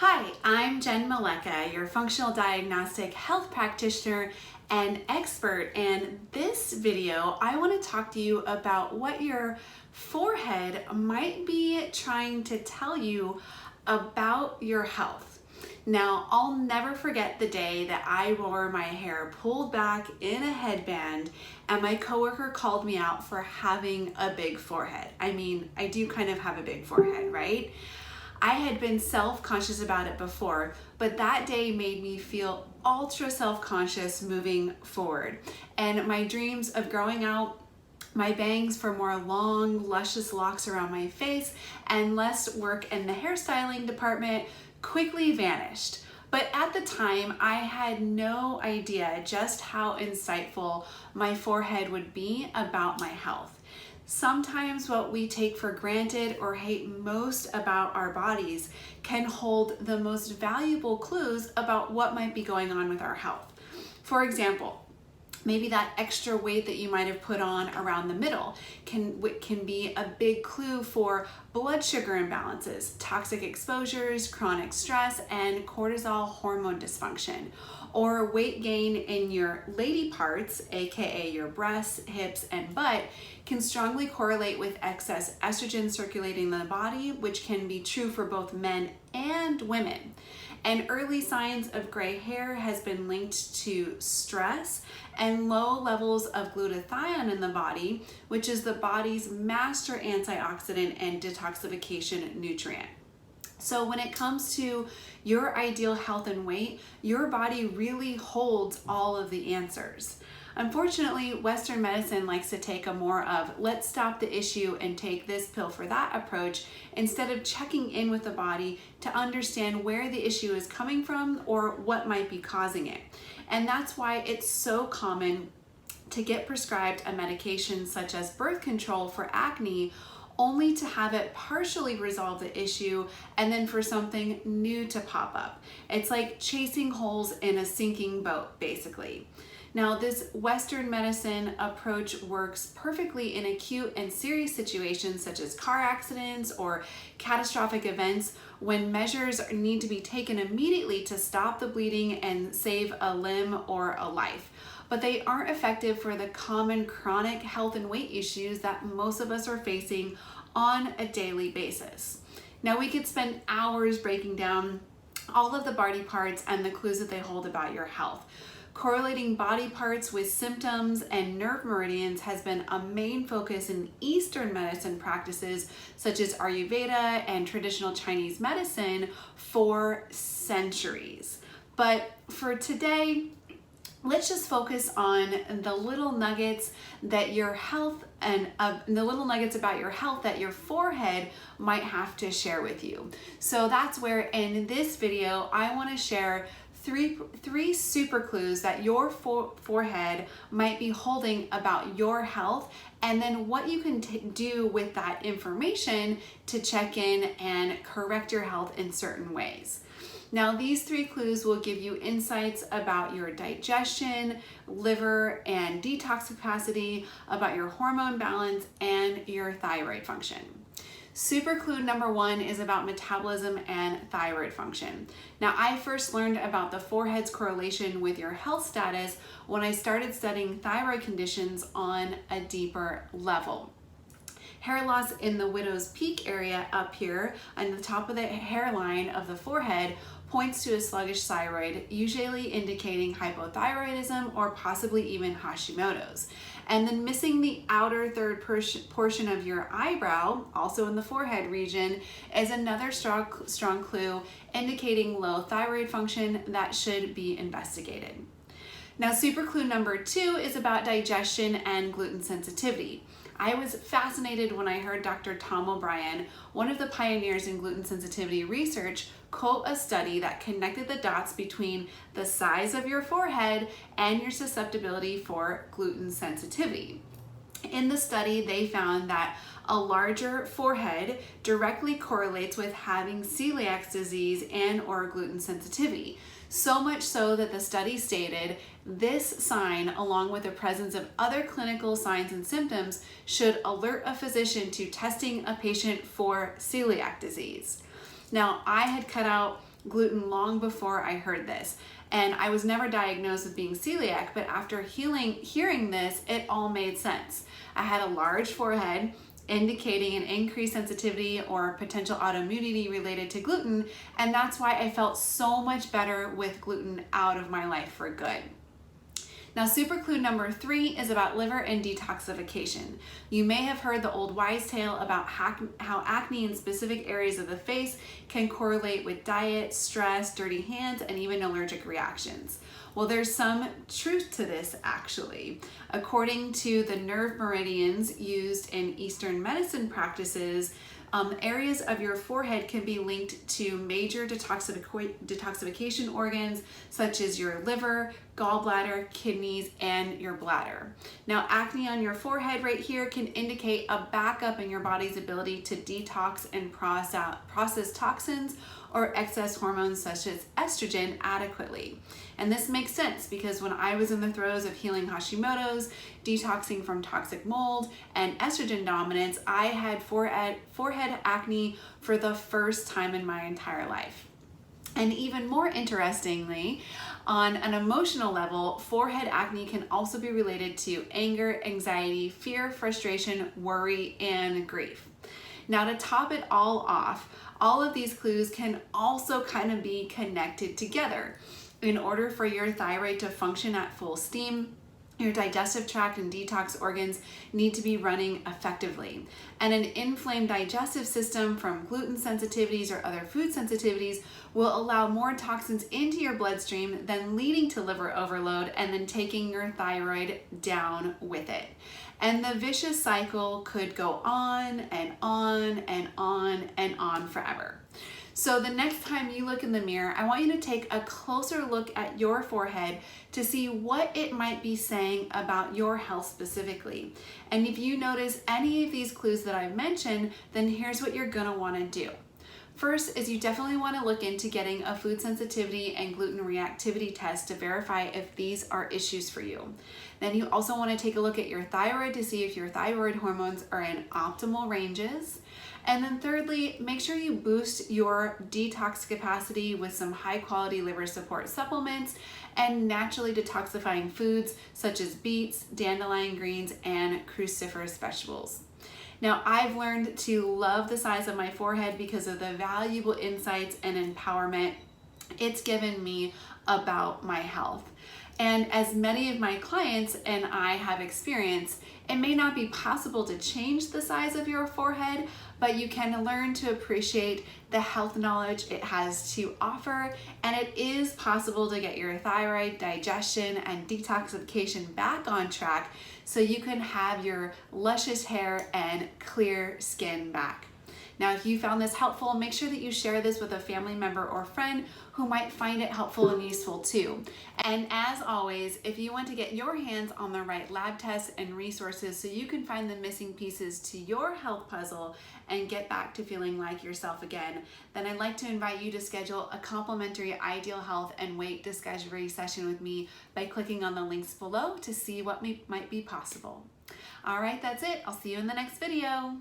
Hi, I'm Jen, your functional diagnostic health practitioner and expert. And this video, I want to talk to you about what your forehead might be trying to tell you about your health. Now, I'll never forget the day that I wore my hair pulled back in a headband and my coworker called me out for having a big forehead. I mean, I do kind of have a big forehead, right? I had been self-conscious about it before, but that day made me feel ultra self-conscious moving forward. And my dreams of growing out my bangs for more long, luscious locks around my face and less work in the hairstyling department quickly vanished. But at the time, I had no idea just how insightful my forehead would be about my health. Sometimes what we take for granted or hate most about our bodies can hold the most valuable clues about what might be going on with our health. For example, maybe that extra weight that you might have put on around the middle can be a big clue for blood sugar imbalances, toxic exposures, chronic stress, and cortisol hormone dysfunction. Or weight gain in your lady parts, aka your breasts, hips, and butt, can strongly correlate with excess estrogen circulating in the body, which can be true for both men and women. And early signs of gray hair has been linked to stress and low levels of glutathione in the body, which is the body's master antioxidant and detoxification nutrient. So when it comes to your ideal health and weight, your body really holds all of the answers. Unfortunately, Western medicine likes to take a more of let's stop the issue and take this pill for that approach instead of checking in with the body to understand where the issue is coming from or what might be causing it. And that's why it's so common to get prescribed a medication such as birth control for acne only to have it partially resolve the issue and then for something new to pop up. It's like chasing holes in a sinking boat, basically. Now, this Western medicine approach works perfectly in acute and serious situations such as car accidents or catastrophic events when measures need to be taken immediately to stop the bleeding and save a limb or a life. But they aren't effective for the common chronic health and weight issues that most of us are facing on a daily basis. Now, we could spend hours breaking down all of the body parts and the clues that they hold about your health. Correlating body parts with symptoms and nerve meridians has been a main focus in Eastern medicine practices such as Ayurveda and traditional Chinese medicine for centuries. But for today, let's just focus on the little nuggets that your health and the little nuggets about your health that your forehead might have to share with you. So that's where in this video, I want to share three super clues that your forehead might be holding about your health, and then what you can do with that information to check in and correct your health in certain ways. Now, these three clues will give you insights about your digestion, liver, and detox capacity, about your hormone balance, and your thyroid function. Super clue number one is about metabolism and thyroid function. Now, I first learned about the forehead's correlation with your health status when I started studying thyroid conditions on a deeper level. Hair loss in the widow's peak area up here on the top of the hairline of the forehead points to a sluggish thyroid, usually indicating hypothyroidism or possibly even Hashimoto's. And then missing the outer third portion of your eyebrow, also in the forehead region, is another strong clue indicating low thyroid function that should be investigated. Now, super clue number two is about digestion and gluten sensitivity. I was fascinated when I heard Dr. Tom O'Brien, one of the pioneers in gluten sensitivity research, quote a study that connected the dots between the size of your forehead and your susceptibility for gluten sensitivity. In the study, they found that a larger forehead directly correlates with having celiac disease and or gluten sensitivity. So much so that the study stated this sign, along with the presence of other clinical signs and symptoms, should alert a physician to testing a patient for celiac disease. Now, I had cut out gluten long before I heard this. And I was never diagnosed with being celiac, but after hearing this, it all made sense. I had a large forehead, indicating an increased sensitivity or potential autoimmunity related to gluten, and that's why I felt so much better with gluten out of my life for good. Now, super clue number 3 is about liver and detoxification. You may have heard the old wise tale about how acne in specific areas of the face can correlate with diet, stress, dirty hands, and even allergic reactions. Well, there's some truth to this actually. According to the nerve meridians used in Eastern medicine practices, areas of your forehead can be linked to major detoxification organs such as your liver, gallbladder, kidneys, and your bladder. Now, acne on your forehead right here can indicate a backup in your body's ability to detox and process toxins or excess hormones such as estrogen adequately. And this makes sense because when I was in the throes of healing Hashimoto's, detoxing from toxic mold, and estrogen dominance, I had forehead acne for the first time in my entire life. And even more interestingly, on an emotional level, forehead acne can also be related to anger, anxiety, fear, frustration, worry, and grief. Now, to top it all off, all of these clues can also kind of be connected together. In order for your thyroid to function at full steam, your digestive tract and detox organs need to be running effectively. And an inflamed digestive system from gluten sensitivities or other food sensitivities will allow more toxins into your bloodstream, then leading to liver overload and then taking your thyroid down with it. And the vicious cycle could go on and on and on and on forever. So the next time you look in the mirror, I want you to take a closer look at your forehead to see what it might be saying about your health specifically. And if you notice any of these clues that I've mentioned, then here's what you're gonna wanna do. First is you definitely want to look into getting a food sensitivity and gluten reactivity test to verify if these are issues for you. Then you also want to take a look at your thyroid to see if your thyroid hormones are in optimal ranges. And then thirdly, make sure you boost your detox capacity with some high quality liver support supplements and naturally detoxifying foods such as beets, dandelion greens, and cruciferous vegetables. Now, I've learned to love the size of my forehead because of the valuable insights and empowerment it's given me about my health. And as many of my clients and I have experienced, it may not be possible to change the size of your forehead, but you can learn to appreciate the health knowledge it has to offer, and it is possible to get your thyroid, digestion, and detoxification back on track so you can have your luscious hair and clear skin back. Now, if you found this helpful, make sure that you share this with a family member or friend who might find it helpful and useful too. And as always, if you want to get your hands on the right lab tests and resources so you can find the missing pieces to your health puzzle and get back to feeling like yourself again, then I'd like to invite you to schedule a complimentary Ideal Health and Weight Discovery session with me by clicking on the links below to see what might be possible. All right, that's it. I'll see you in the next video.